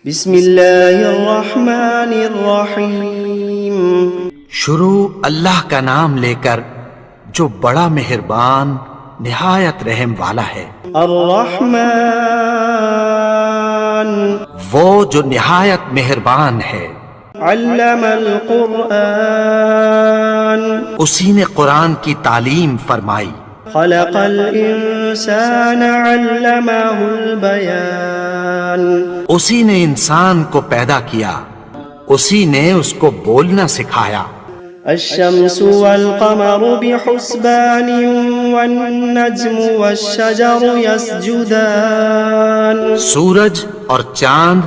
بسم اللہ الرحمن الرحیم۔ شروع اللہ کا نام لے کر جو بڑا مہربان نہایت رحم والا ہے۔ الرحمن وہ جو نہایت مہربان ہے۔ علم القرآن اسی نے قرآن کی تعلیم فرمائی۔ خلق الانسان علمہ البیان اسی نے انسان کو پیدا کیا، اسی نے اس کو بولنا سکھایا۔ الشمس والقمر بحسبان والنجم والشجر يسجدان سورج اور چاند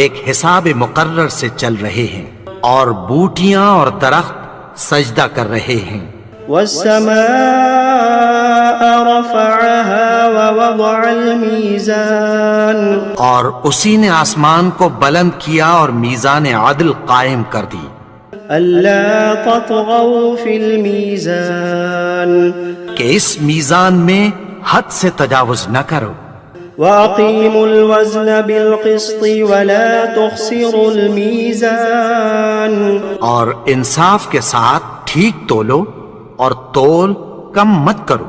ایک حساب مقرر سے چل رہے ہیں، اور بوٹیاں اور درخت سجدہ کر رہے ہیں۔ والسماء رفعها ووضع الميزان اور اسی نے آسمان کو بلند کیا اور میزان عدل قائم کر دی۔ ألا تطغوا في الميزان کہ اس میزان میں حد سے تجاوز نہ کرو۔ وأقيموا الوزن بالقسط ولا تخسروا الميزان اور انصاف کے ساتھ ٹھیک تولو اور تول کم مت کرو۔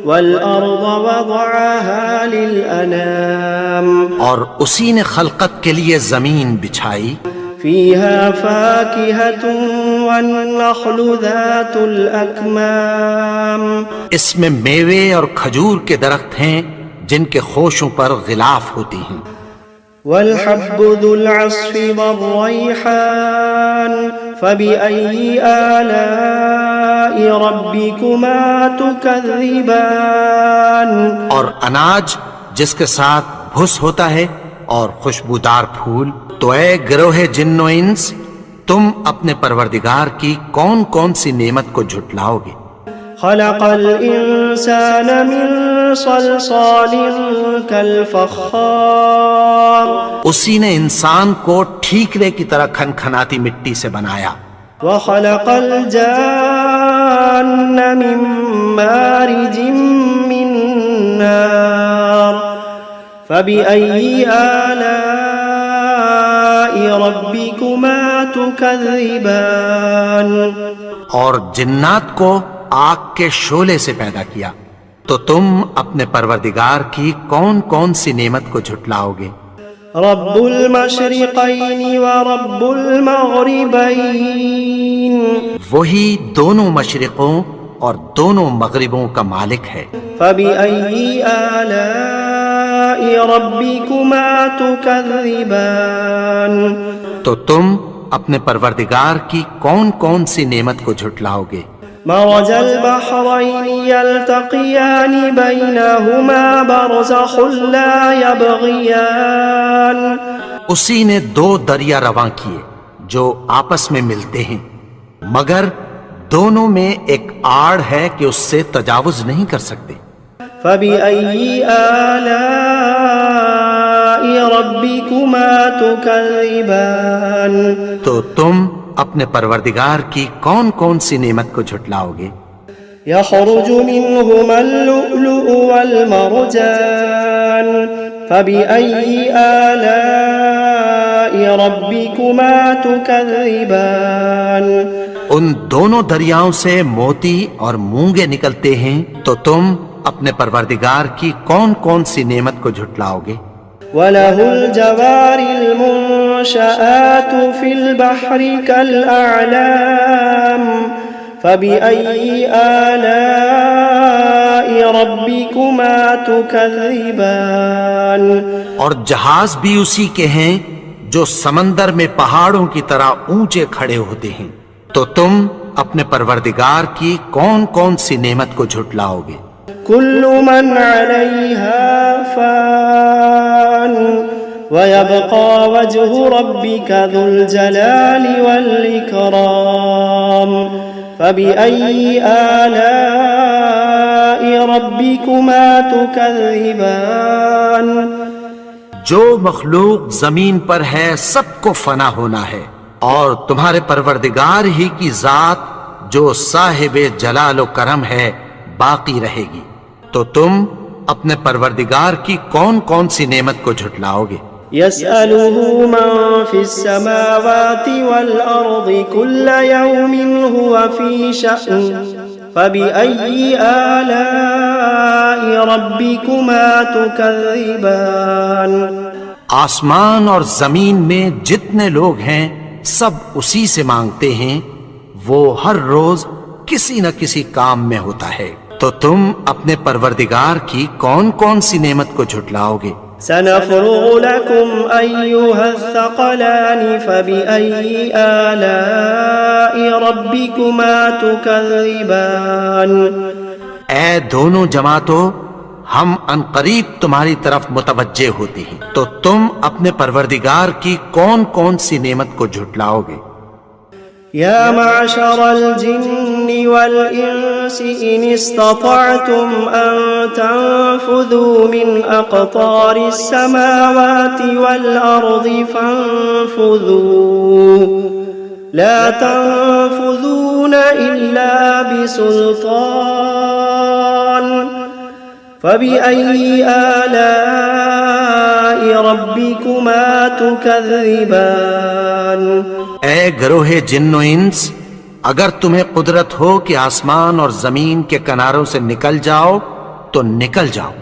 والأرض وضعها للأنام اور اسی نے خلقت کے لیے زمین بچھائی، فيها فاكهة والنخل ذات الأكمام اس میں میوے اور کھجور کے درخت ہیں جن کے خوشوں پر غلاف ہوتی ہیں۔ والحب ذو العصف والريحان فبأي آلاء ربكما تكذبان اور اناج جس کے ساتھ بھس ہوتا ہے اور خوشبودار پھول، تو اے گروہ جن و انس، تم اپنے پروردگار کی کون کون سی نعمت کو جھٹلاؤ گے؟ خلق الإنسان من صلصال كالفخار اسی نے انسان کو ٹھیکرے کی طرح کھنکھناتی مٹی سے بنایا۔ وخلق الجان من مارج من نار فبأي آلاء ربكما تكذبان اور جنات کو آگ کے شعلے سے پیدا کیا، تو تم اپنے پروردگار کی کون کون سی نعمت کو جھٹلاؤ گے؟ رب المشرقین ورب المغربین وہی دونوں مشرقوں اور دونوں مغربوں کا مالک ہے۔ فبأي آلاء ربكما تكذبان تو تم اپنے پروردگار کی کون کون سی نعمت کو جھٹلاؤ گے؟ مرج البحرين يلتقيان بينهما برزخ لا يبغيان اسی نے دو دریا رواں کیے جو آپس میں ملتے ہیں، مگر دونوں میں ایک آڑ ہے کہ اس سے تجاوز نہیں کر سکتے۔ فبأي آلاء ربكما تكذبان تو تم اپنے پروردگار کی کون کون سی نعمت کو جھٹلاؤ گے؟ يخرج منهما اللؤلؤ والمرجان فبأي آلاء ربكما تكذبان ان دونوں دریاؤں سے موتی اور مونگے نکلتے ہیں، تو تم اپنے پروردگار کی کون کون سی نعمت کو جھٹلاؤ گے؟ وَلَهُ الْجَوَارِ الْمُنشَآتُ فِي الْبَحْرِ كَالْأَعْلَامِ فَبِأَيِّ آلَاءِ رَبِّكُمَا تُكَذِّبَانِ اور جہاز بھی اسی کے ہیں جو سمندر میں پہاڑوں کی طرح اونچے کھڑے ہوتے ہیں، تو تم اپنے پروردگار کی کون کون سی نعمت کو جھٹلاؤ گے؟ كل من عليها فان ويبقى وجه ربك ذو الجلال والإكرام فبأي آلاء ربكما تكذبان جو مخلوق زمین پر ہے سب کو فنا ہونا ہے، اور تمہارے پروردگار ہی کی ذات جو صاحب جلال و کرم ہے باقی رہے گی، تو تم اپنے پروردگار کی کون کون سی نعمت کو جھٹلاؤ گے؟ يسأله من في السماوات والأرض كل يوم هو في شأن فبأي آلاء ربكما تكذبان آسمان اور زمین میں جتنے لوگ ہیں سب اسی سے مانگتے ہیں، وہ ہر روز کسی نہ کسی کام میں ہوتا ہے، تو تم اپنے پروردگار کی کون کون سی نعمت کو جھٹلاؤ گے؟ سنفرغ لكم أيها الثقلان فبأي آلاء ربكما تكذبان اے دونوں جماعتوں، ہم عنقریب تمہاری طرف متوجہ ہوتے ہیں، تو تم اپنے پروردگار کی کون کون سی نعمت کو جھٹلاؤ گے؟ يا معشر الجن والإنس إن استطعتم أن تنفذوا من أقطار السماوات والأرض فانفذوا لا تنفذون إلا بسلطان فبأي آلاء ربكما تكذبان اے گروہ جن و انس، اگر تمہیں قدرت ہو کہ آسمان اور زمین کے کناروں سے نکل جاؤ تو نکل جاؤ،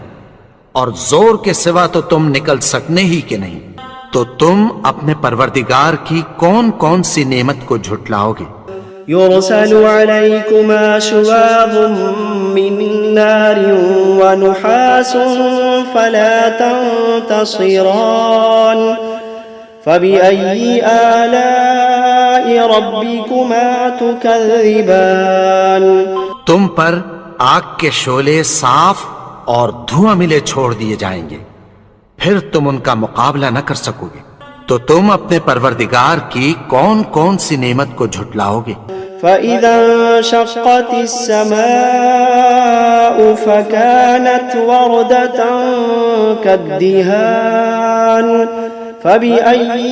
اور زور کے سوا تو تم نکل سکنے ہی کہ نہیں، تو تم اپنے پروردگار کی کون کون سی نعمت کو جھٹلاؤ گے؟ يرسل عليكما شواظ من نار ونحاس فلا تنتصران فبأي آلاء ربكما تكذبان تم پر آگ کے شعلے صاف اور دھواں ملے چھوڑ دیے جائیں گے، پھر تم ان کا مقابلہ نہ کر سکو گے، تو تم اپنے پروردگار کی کون کون سی نعمت کو جھٹلاؤ گے؟ فإذا انشقت السماء فكانت وردة كالدهان فبأي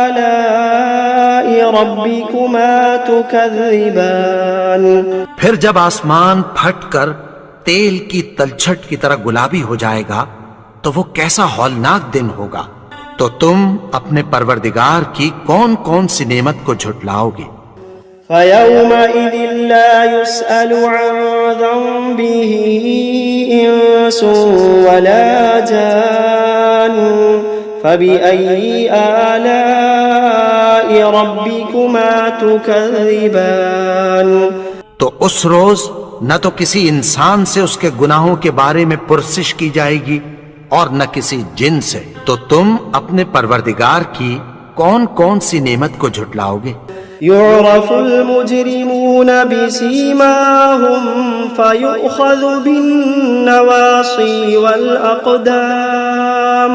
آلاء ربكما تكذبان پھر جب آسمان پھٹ کر تیل کی تلچھٹ کی طرح گلابی ہو جائے گا تو وہ کیسا ہولناک دن ہوگا، تو تم اپنے پروردگار کی کون کون سی نعمت کو جھٹلاؤ گے؟ فيومئذ لا يسأل عن ذنبه إنس ولا جان فبأي آلاء ربكما تكذبان تو اس روز نہ تو کسی انسان سے اس کے گناہوں کے بارے میں پرسش کی جائے گی اور نہ کسی جن سے، تو تم اپنے پروردگار کی کون کون سی نعمت کو جھٹلاؤ گے؟ يعرف المجرمون بسيماهم فيؤخذ بالنواصي والأقدام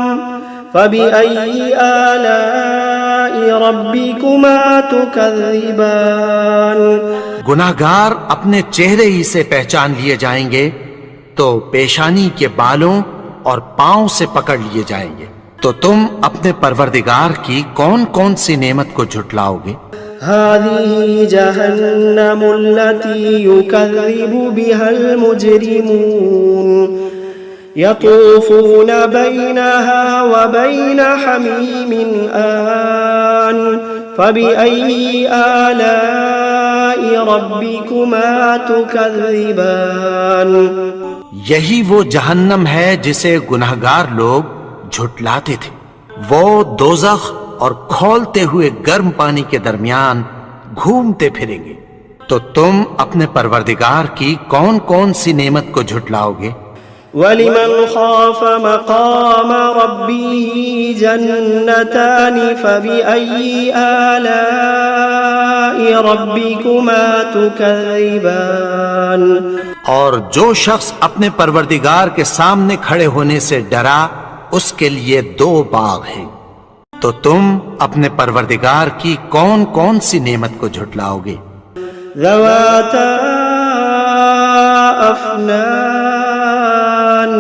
فبأي آلاء ربكما تكذبان گناہگار اپنے چہرے ہی سے پہچان لیے جائیں گے، تو پیشانی کے بالوں اور پاؤں سے پکڑ لیے جائیں گے، تو تم اپنے پروردگار کی کون کون سی نعمت کو جھٹلاؤ گے؟ هذه جهنم التي يكذب بها المجرمون يطوفون بينها وبين حميم آن فبأي آلاء ربكما تكذبان یہی وہ جہنم ہے جسے گناہگار لوگ جھٹلاتے تھے، وہ دوزخ اور کھولتے ہوئے گرم پانی کے درمیان گھومتے پھریں گے، تو تم اپنے پروردگار کی کون کون سی نعمت کو جھٹلاؤ گے؟ وَلِمَنْ خَافَ مَقَامَ رَبِّهِ جَنَّتَانِ فَبِأَيِّ آلَاءِ رَبِّكُمَا تُكَذِّبَانِ اور جو شخص اپنے پروردگار کے سامنے کھڑے ہونے سے ڈرا، اس کے لیے دو باغ ہیں، تو تم اپنے پروردگار کی کون کون سی نعمت کو جھٹلاؤ گے؟ ذواتا افنان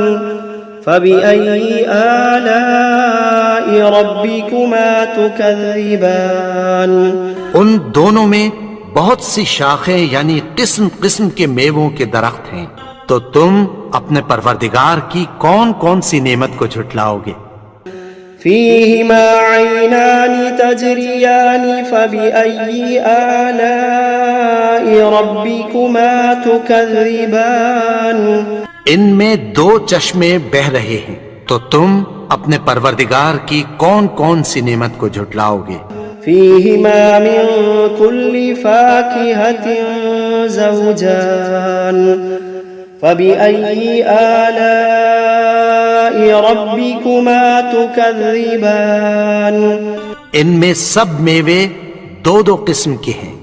فبأي آلاء ربكما تكذبان ان دونوں میں بہت سی شاخیں یعنی قسم قسم کے میووں کے درخت ہیں، تو تم اپنے پروردگار کی کون کون سی نعمت کو جھٹلاؤ گے؟ فيهما عينان تجريان فبأي آلاء ربكما تكذبان ان میں دو چشمے بہ رہے ہیں، تو تم اپنے پروردگار کی کون کون سی نعمت کو جھٹلاؤ گے؟ فيهما من كل فاكهة زوجان فبأي آلاء ربكما تكذبان ان میں سب میوے دو دو قسم کے ہیں،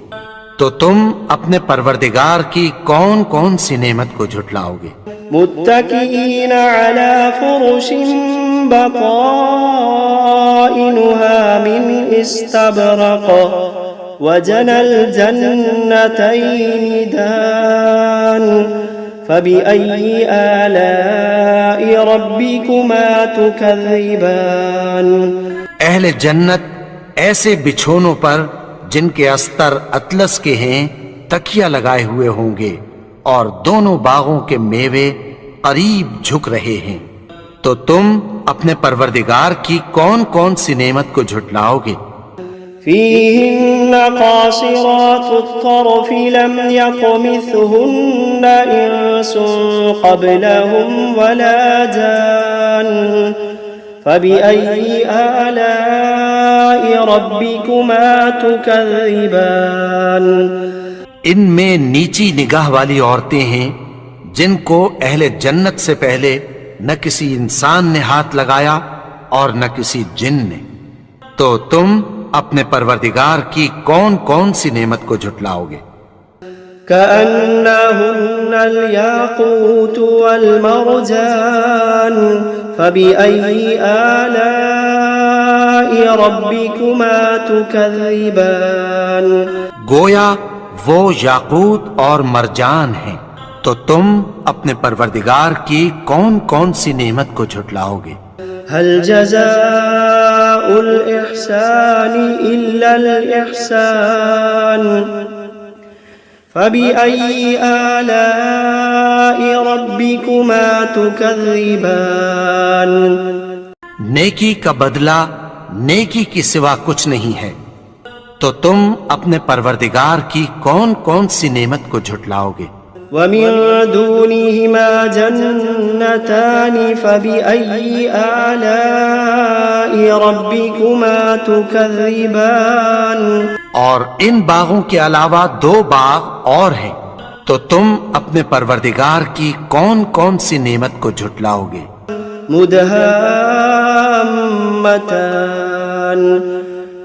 تو تم اپنے پروردگار کی کون کون سی نعمت کو جھٹلاؤ گے؟ متكئين على فرش بطائنها من استبرق وجنى الجنتين دان فبأي آلاء ربكما تكذبان اہل جنت ایسے بچھونوں پر جن کے استر اطلس کے ہیں تکیہ لگائے ہوئے ہوں گے، اور دونوں باغوں کے میوے قریب جھک رہے ہیں، تو تم اپنے پروردگار کی کون کون سی نعمت کو جھٹلاؤ گے؟ فيهن قاصرات الطرف لم يطمثهن إنس قبلهم ولا جان فبأي آلاء ربكما تكذبان ان میں نیچی نگاہ والی عورتیں ہیں جن کو اہل جنت سے پہلے نہ کسی انسان نے ہاتھ لگایا اور نہ کسی جن نے، تو تم اپنے پروردگار کی کون کون سی نعمت کو جھٹلاؤ گے؟ كأنهن الياقوت والمرجان فبأي آلاء ربكما تكذبان گویا وہ یاقوت اور مرجان ہیں، تو تم اپنے پروردگار کی کون کون سی نعمت کو جھٹلاؤ گے؟ هل جزاء الإحسان إلا الإحسان فبأي آلاء ربكما تكذبان نیکی کا بدلہ نیکی کی سوا کچھ نہیں ہے، تو تم اپنے پروردگار کی کون کون سی نعمت کو جھٹلاؤ گے؟ ومن دونهما جنتان فبأي آلاء ربكما تكذبان اور ان باغوں کے علاوہ دو باغ اور ہیں، تو تم اپنے پروردگار کی کون کون سی نعمت کو جھٹلاؤ گے؟ مدهامتان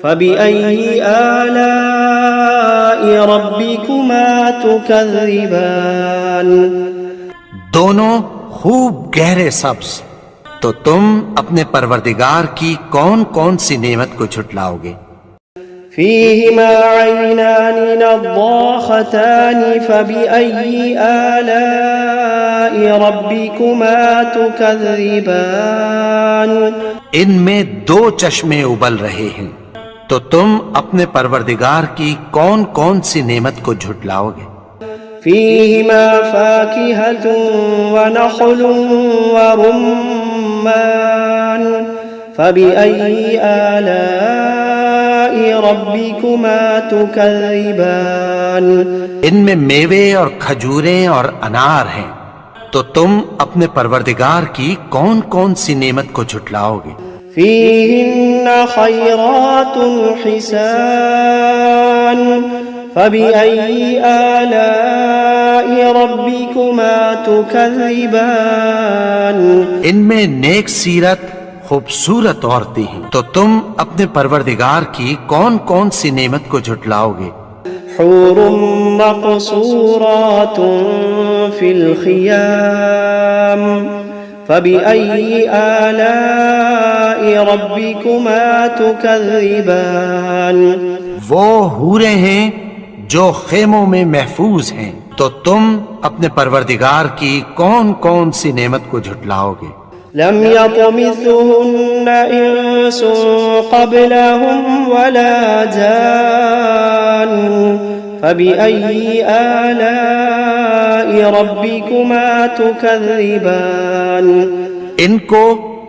فبأي آلاء ربكما تكذبان دونوں خوب گہرے سبز، تو تم اپنے پروردگار کی کون کون سی نعمت کو جھٹلاؤ گے؟ فيهما عينان نضاختان فبأي آلاء ربكما تكذبان ان میں دو چشمے ابل رہے ہیں، تو تم اپنے پروردگار کی کون کون سی نعمت کو جھٹلاؤ گے؟ فيهما فاكهة ونخل ورمان فبأي آلاء ربكما تكذبان ان میں میوے اور کھجوریں اور انار ہیں، تو تم اپنے پروردگار کی کون کون سی نعمت کو جھٹلاؤ گے؟ فيهن خيرات حسان فبأي آلاء ربكما تكذبان ان میں نیک سیرت خوبصورت عورتیں ہیں، تو تم اپنے پروردگار کی کون کون سی نعمت کو جھٹلاؤ گے؟ حور مقصورات في الخيام فبأي آلاء ربكما تكذبان وہ حوریں ہیں جو خیموں میں محفوظ ہیں، تو تم اپنے پروردگار کی کون کون سی نعمت کو جھٹلاؤ گے؟ لم يطمثهن إنس قبلهم ولا جان فبأي آلاء ربكما تكذبان ان کو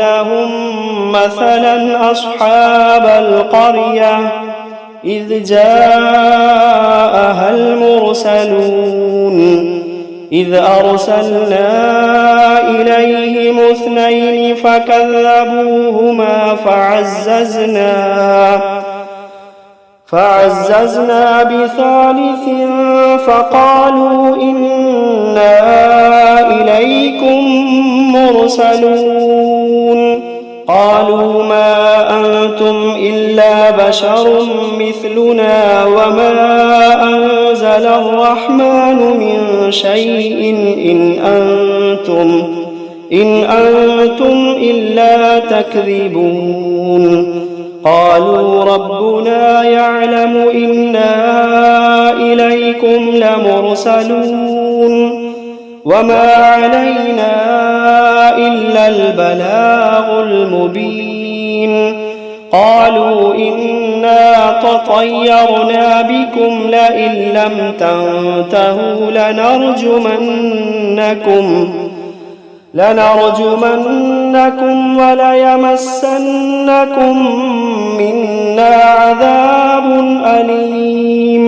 لهم مثلا أصحاب القرية إذ جاءها المرسلون إذ أرسلنا إليهم اثنين فكذبوهما فعززنا بثالث فقالوا إنا إليكم مرسلون. قالوا ما أنتم إلا بشر مثلنا وما أنزل الرحمن من شيء إن أنتم إلا تكذبون. قالوا ربنا يعلم إنا إليكم لمرسلون وما علينا إلا البلاغ المبين. قالوا إنا تطيرنا بكم لئن لم تنتهوا لنرجمنكم وليمسنكم منا عذاب أليم.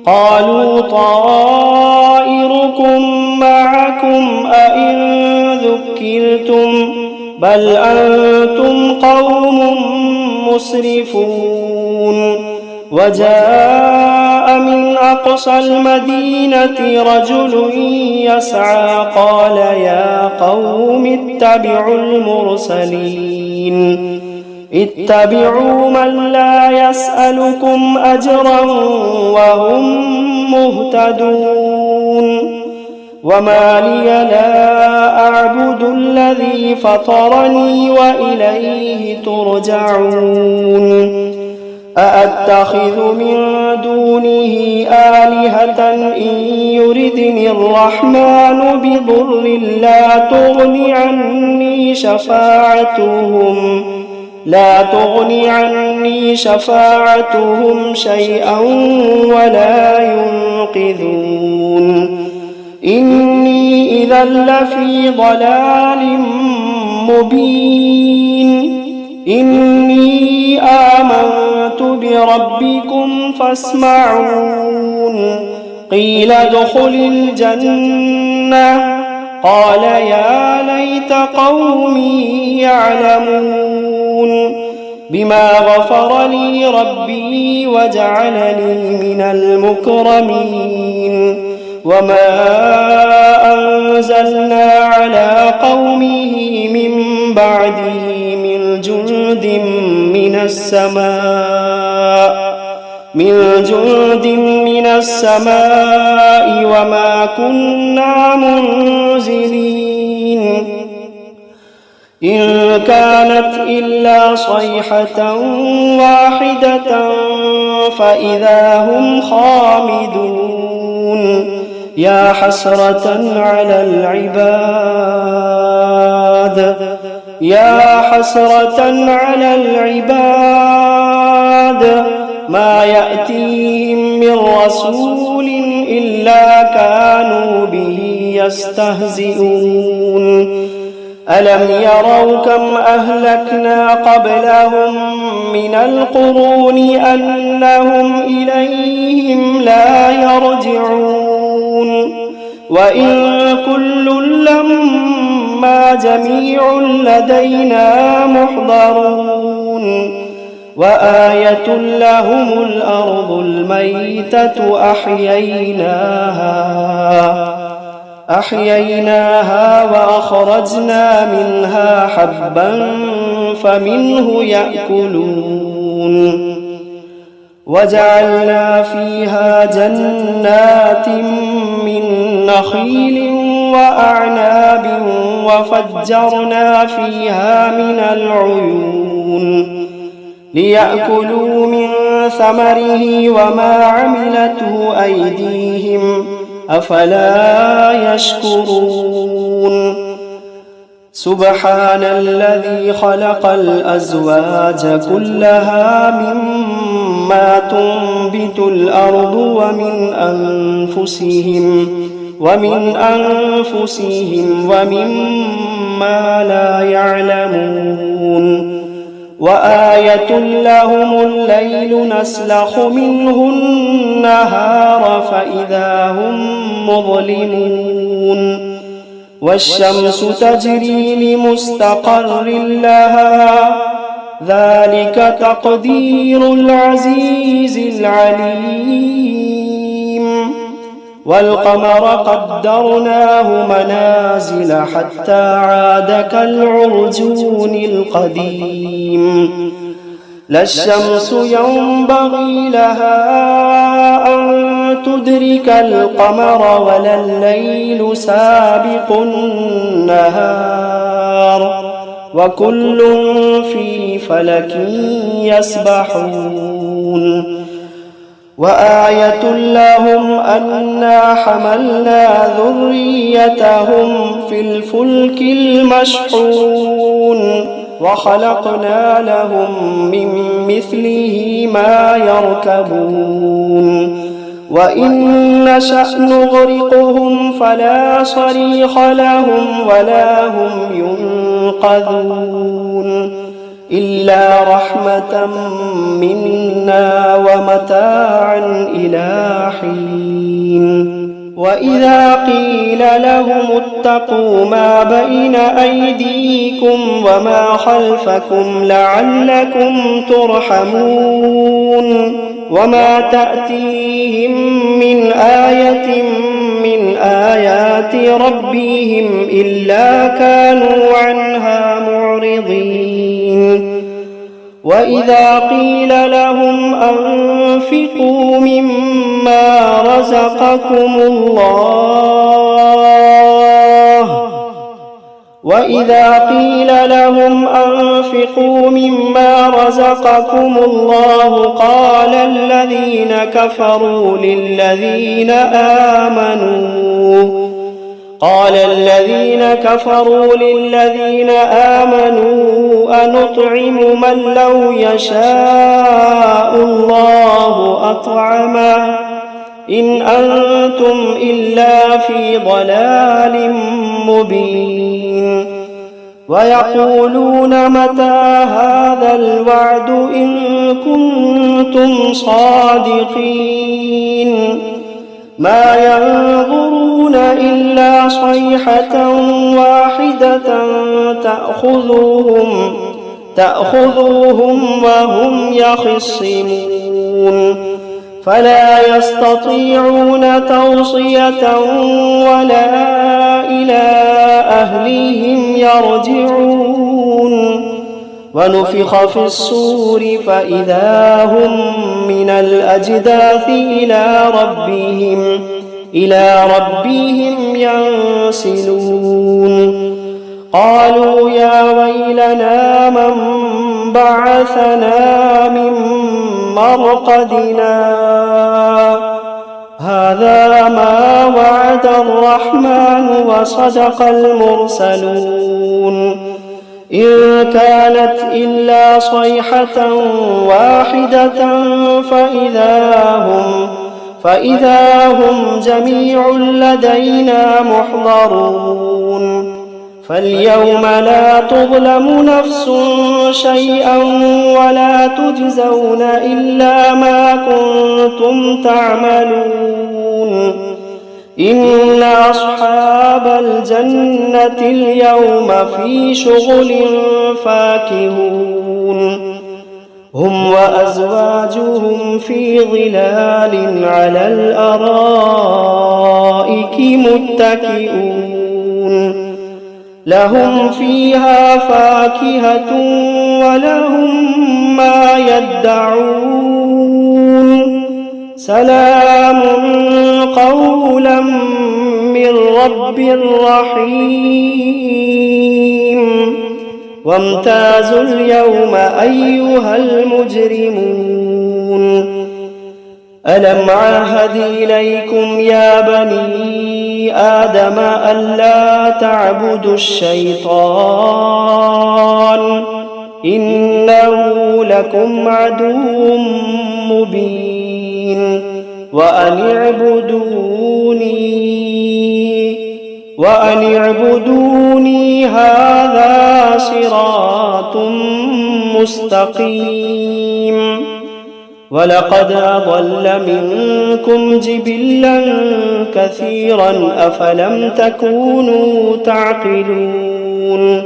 قالوا طائركم معكم أئن ذكرتم بل أنتم قوم مسرفون. وجاء من أقصى المدينة رجل يسعى قال يا قوم اتبعوا المرسلين اتبعوا من لا يسألكم أجرا وهم مهتدون. وما لي لا أعبد الذي فطرني وإليه ترجعون. أأتخذ من دونه آلهة إن يردني الرحمن بضر لا تغن عني شفاعتهم شيئا ولا ينقذون إني إذا لفي ضلال مبين إني آمنت بربكم فاسمعون قيل ادخل الجنة قال يا ليت قومي يعلمون بما غفر لي ربي وجعلني من المكرمين وما أنزلنا على قومه من بعده من جند من السماء وما كنا منزلين إن كانت إلا صيحة واحدة فإذا هم خامدون يا حسرة على العباد ما يأتيهم من رسول إلا كانوا به يستهزئون ألم يروا كم أهلكنا قبلهم من القرون أنهم إليهم لا يرجعون وإن كل لما جميع لدينا محضرون وآية لهم الأرض الميتة أحييناها وأخرجنا منها حبا فمنه يأكلون وجعلنا فيها جنات من نخيل وأعناب وفجرنا فيها من العيون ليأكلوا من ثمره وما عملته أيديهم أفلا يشكرون سبحان الذي خلق الأزواج كلها مما تنبت الأرض ومن أنفسهم ومما لا يعلمون وآية لهم الليل نسلخ منه النهار فإذا هم مظلمون والشمس تجري لمستقر لها ذلك تقدير العزيز العليم والقمر قدرناه منازل حتى عاد كالعرجون القديم لا الشمس ينبغي لها أن تدرك القمر ولا الليل سابق النهار وكل في فلك يسبحون وآية لهم أنا حملنا ذريتهم في الفلك المشحون وخلقنا لهم من مثله ما يركبون وإن نشأ نغرقهم فلا صريخ لهم ولا هم ينقذون إلا رحمة منا ومتاعا إلى حين وإذا قيل لهم اتقوا ما بين أيديكم وما خلفكم لعلكم ترحمون وما تأتيهم من آية من آيات ربهم إلا كانوا عنها معرضين وإذا قيل لهم أنفقوا مما رزقكم الله وإذا قيل لهم أنفقوا مما رزقكم الله قال الذين كفروا للذين آمنوا أنطعم من لو يشاء الله أطعمه إن أنتم إلا في ضلال مبين ويقولون متى هذا الوعد إن كنتم صادقين ما ينظرون إلا صيحة واحدة تأخذوهم وهم يخصمون فلا يستطيعون توصية ولا إلى أهلهم يرجعون ونفخ في الصور فإذا هم من الأجداث إلى ربهم ينسلون قالوا يا ويلنا من بعثنا من مرقدنا هذا ما وعد الرحمن وصدق المرسلون إن كانت إلا صيحة واحدة فإذا هم جميع لدينا محضرون فاليوم لا تظلم نفس شيئا ولا تجزون إلا ما كنتم تعملون إن أصحاب الجنة اليوم في شغل فاكهون هم وأزواجهم في ظلال على الأرائك متكئون لهم فيها فاكهة ولهم ما يدعون سلام قولا من رب رحيم وامتازوا اليوم أيها المجرمون ألم عهد إليكم يا بني آدم ألا تعبدوا الشيطان إنه لكم عدو مبين وأن اعبدوني هذا صراط مستقيم ولقد أضل منكم جبلا كثيرا أفلم تكونوا تعقلون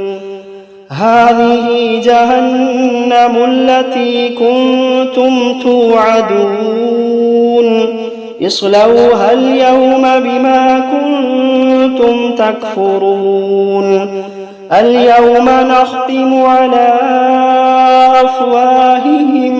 هذه جهنم التي كنتم توعدون اصلوها اليوم بما كنتم تكفرون اليوم نختم على أفواههم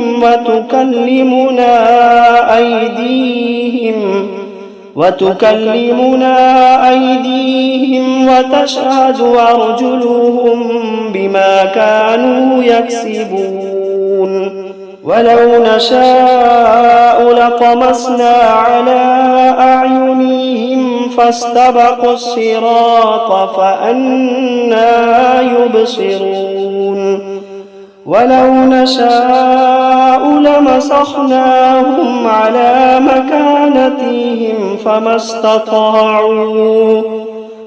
وتكلمنا أيديهم وتشهد أرجلهم بما كانوا يكسبون ولو نشاء لطمسنا على أعينهم فاستبقوا الصراط فأنى يبصرون ولو نشاء لمسخناهم على مكانتهم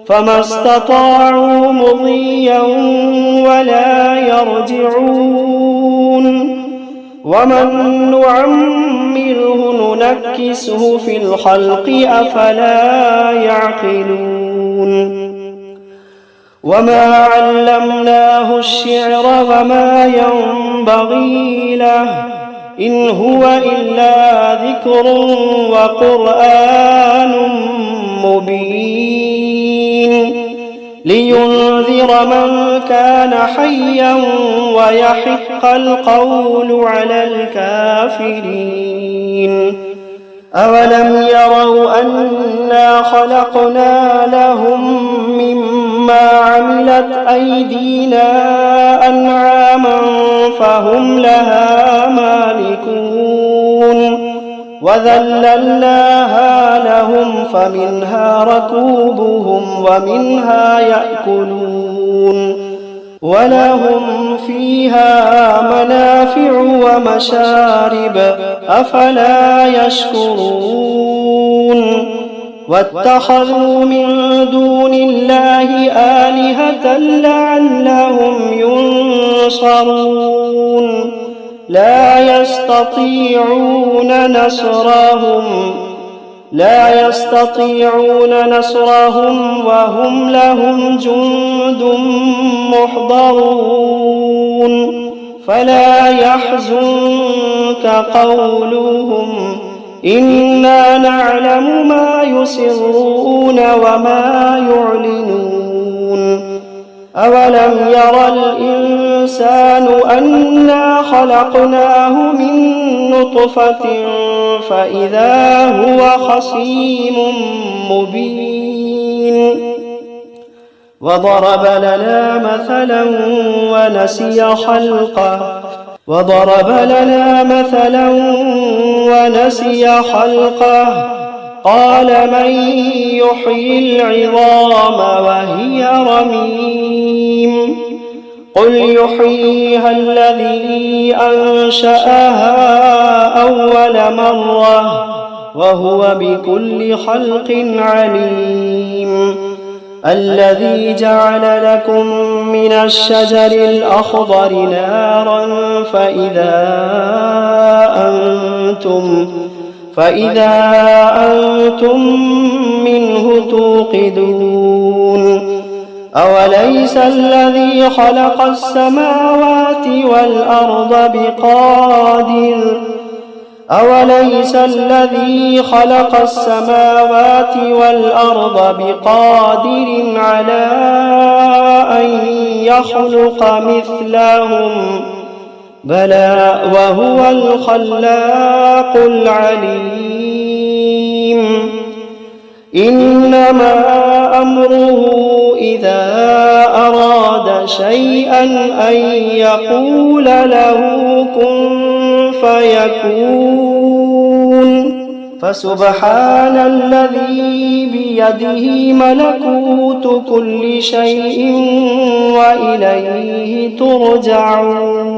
فما استطاعوا مضيا ولا يرجعون ومن نعمره ننكسه في الخلق أفلا يعقلون وما علمناه الشعر وما ينبغي له إن هو إلا ذكر وقرآن مبين لينذر من كان حيا ويحق القول على الكافرين أولم يروا أنا خلقنا لهم مما ما عملت أيدينا أنعاما فهم لها مالكون وذللناها لهم فمنها ركوبهم ومنها يأكلون ولهم فيها منافع ومشارب أفلا يشكرون واتخذوا من دون الله آلهة لعلهم ينصرون لا يستطيعون نصرهم وهم لهم جند محضرون فلا يحزنك قولهم إنا نعلم ما يسرون وما يعلنون أولم ير الإنسان أنا خلقناه من نطفة فإذا هو خصيم مبين وضرب لنا مثلا ونسي خلقه قال من يحيي العظام وهي رميم قل يحييها الذي أنشأها أول مرة وهو بكل خلق عليم الذي جعل لكم من الشجر الأخضر نارا فإذا أنتم منه توقدون أوليس الذي خلق السماوات والأرض بقادر على أن يخلق مثلهم بلى وهو الخلاق العليم إنما أمره إذا أراد شيئا أن يقول له كن فيكون فسبحان الذي بيده ملكوت كل شيء وإليه ترجعون